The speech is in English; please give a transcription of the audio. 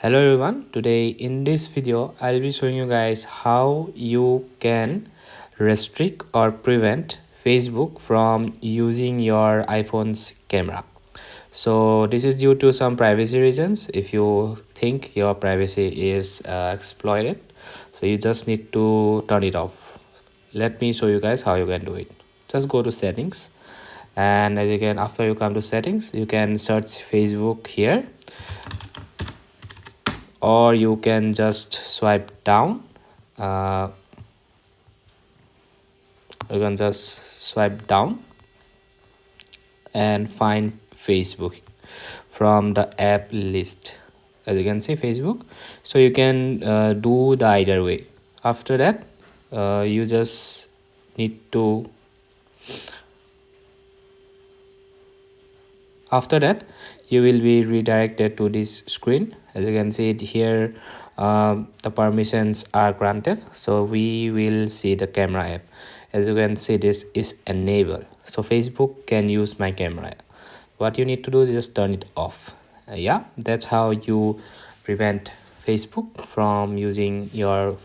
Hello everyone, today in this video I'll be showing you guys how you can restrict or prevent Facebook from using your iPhone's camera. So this is due to some privacy reasons. If you think your privacy is exploited, so you just need to turn it off. Let me show you guys how you can do it. Just go to settings, and as you can, after you come to settings, you can search Facebook here, or you can just swipe down. You can just swipe down and find Facebook from the app list. As you can see, Facebook. So you can do the either way. After that, you just need to after that you will be redirected to this screen. As you can see it here, the permissions are granted, so we will see the camera app. As you can see, this is enabled, so Facebook can use my camera. What you need to do is just turn it off. Yeah, that's how you prevent Facebook from using your